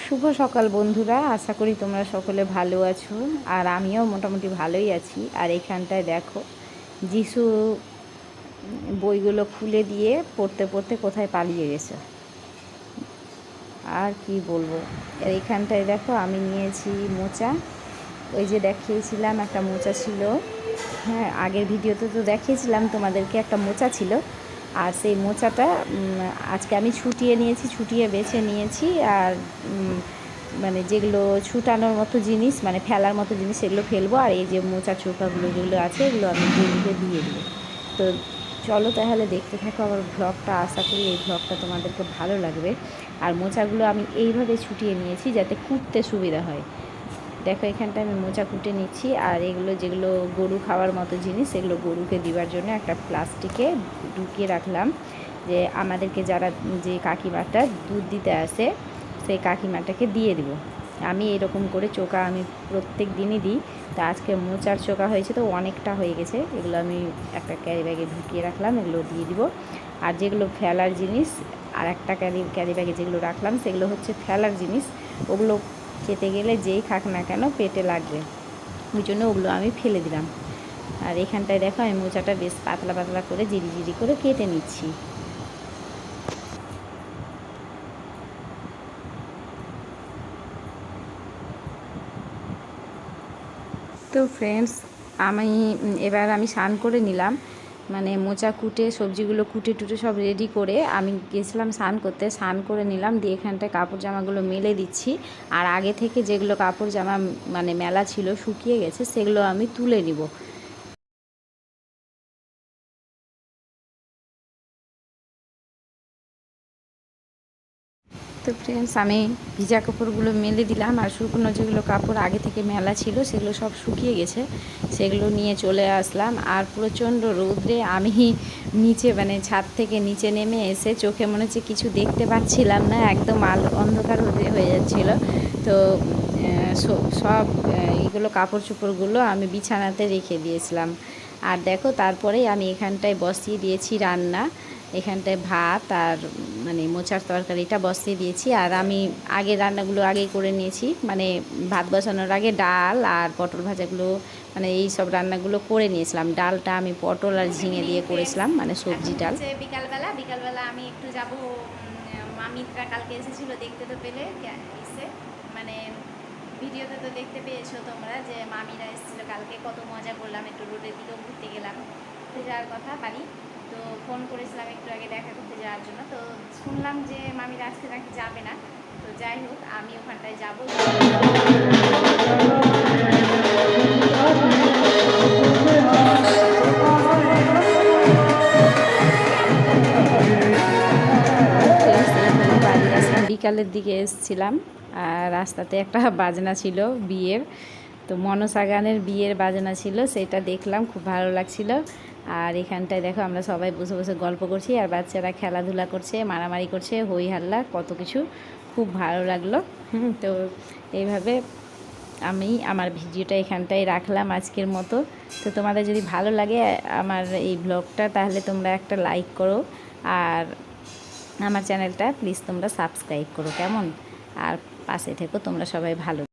শুভ সকাল বন্ধুরা, আশা করি তোমরা সকলে ভালো আছো। আর আমিও মোটামুটি ভালোই আছি। আর এখানটায় দেখো যিশু বইগুলো খুলে দিয়ে পড়তে পড়তে কোথায় পালিয়ে গেছে, আর কি বলবো। আর এখানটায় দেখো আমি নিয়েছি মোচা। ওই যে দেখিয়েছিলাম একটা মোচা ছিল, হ্যাঁ আগের ভিডিওতে তো দেখিয়েছিলাম তোমাদেরকে, একটা মোচা ছিল। আর সেই মোচাটা আজকে আমি ছুটিয়ে নিয়েছি, ছুটিয়ে বেছে নিয়েছি। আর মানে যেগুলো ছুটানোর মতো জিনিস, মানে ফেলার মতো জিনিস, সেগুলো ফেলবো। আর এই যে মোচার চোখাগুলো যেগুলো আছে এগুলো আমি গরুকে দিয়ে দেবো। তো চলো তাহলে দেখতে থাকো আমার ভ্লগটা। আশা করি এই ভ্লগটা তোমাদেরকে ভালো লাগবে। আর মোচাগুলো আমি এইভাবে ছুটিয়ে নিয়েছি যাতে কুটতে সুবিধা হয়। দেখো এখানটা আমি মোচা কুটে নিচ্ছি। আর এগুলো যেগুলো গরু খাওয়ার মতো জিনিস, সেগুলো গরুকে দেওয়ার জন্য একটা প্লাস্টিকে ঢুকিয়ে রাখলাম, যে আমাদেরকে যারা যে কাকিমাটা দুধ দিতে আসে সেই কাকিমাটাকে দিয়ে দিব। আমি এরকম করে চোকা আমি প্রত্যেক দিনই দিই। তো আজকে মোচার চোকা হয়েছে, তো অনেকটা হয়ে গেছে। এগুলো আমি একটা ক্যারি ব্যাগে ঢুকিয়ে রাখলাম, এগুলো দিয়ে দিব। আর যেগুলো ফেলার জিনিস, আর একটা ক্যারি ব্যাগে যেগুলো রাখলাম সেগুলো হচ্ছে ফেলার জিনিস। ওগুলো খেতে গেলে যেই খাক না কেন পেটে লাগবে, ওই জন্য ওগুলো আমি ফেলে দিলাম। আর এখানটায় দেখো আমি মোচাটা বেশ পাতলা পাতলা করে জিরি জিরি করে কেটে নিচ্ছি। তো ফ্রেন্ডস, এবার আমি স্নান করে নিলাম, মানে মোচা কুটে সবজিগুলো কুটে টুটে সব রেডি করে আমি গেছিলাম স্নান করতে। স্নান করে নিলাম, দিয়ে এখানটায় কাপড় জামাগুলো মেলে দিচ্ছি। আর আগে থেকে যেগুলো কাপড় জামা মানে মেলা ছিল, শুকিয়ে গেছে, সেগুলো আমি তুলে নিব। তো ফ্রেন্ডস, আমি ভিজা কাপড়গুলো মেলে দিলাম। আর শুকনো যেগুলো কাপড় আগে থেকে মেলা ছিল সেগুলো সব শুকিয়ে গেছে, সেগুলো নিয়ে চলে আসলাম। আর প্রচণ্ড রৌদ্রে আমি নিচে মানে ছাদ থেকে নিচে নেমে এসে চোখে মনে হচ্ছে কিছু দেখতে পাচ্ছিলাম না, একদম আলো অন্ধকার হয়ে যাচ্ছিল। তো সব এইগুলো কাপড় চোপড়গুলো আমি বিছানাতে রেখে দিয়েছিলাম। আর দেখো তারপরেই আমি এখানটায় বসিয়ে দিয়েছি রান্না। এখানটায় ভাত আর মানে মোচার তরকারিটা বসিয়ে দিয়েছি। আর আমি আগে রান্নাগুলো আগেই করে নিয়েছি, মানে ভাত বসানোর আগে ডাল আর পটল ভাজাগুলো, মানে এই সব রান্নাগুলো করে নিয়েছিলাম। ডালটা আমি পটল আর ঝিঙে দিয়ে করেছিলাম, মানে সবজি ডাল। বিকালবেলা আমি একটু যাব, মামিরা কালকে এসেছিল, দেখতে তো পেলে এসে, মানে ভিডিওতে তো দেখতে পেয়েছো তোমরা যে মামিরা এসেছিল কালকে, কত মজা করলাম, একটু রোডের দিকেও ঘুরতে গেলাম। ঘুরতে যাওয়ার কথা বাড়ি, তো ফোন করেছিলাম একটু আগে দেখা করতে যাওয়ার জন্য। তো শুনলাম যে মামিরা আজকে নাকি যাবে না। তো যাই হোক, আমি ওখানটায় যাবো। বিকালের দিকে এসেছিলাম, আর রাস্তাতে একটা বাজনা ছিল বিয়ের, তো মনসা গানের বিয়ের বাজনা ছিল, সেটা দেখলাম, খুব ভালো লাগছিল। আর এখানটায় দেখো আমরা সবাই বসে বসে গল্প করছি, আর বাচ্চারা খেলাধুলা করছে, মারামারি করছে, হই হাল্লা কত কিছু, খুব ভালো লাগলো। তো এইভাবে আমি আমার ভিডিওটা এখানটায় রাখলাম আজকের মতো। তো তোমাদের যদি ভালো লাগে আমার এই ব্লগটা, তাহলে তোমরা একটা লাইক করো, আর আমার চ্যানেলটা প্লিজ তোমরা সাবস্ক্রাইব করো, কেমন? আর পাশে থেকো তোমরা সবাই ভালো।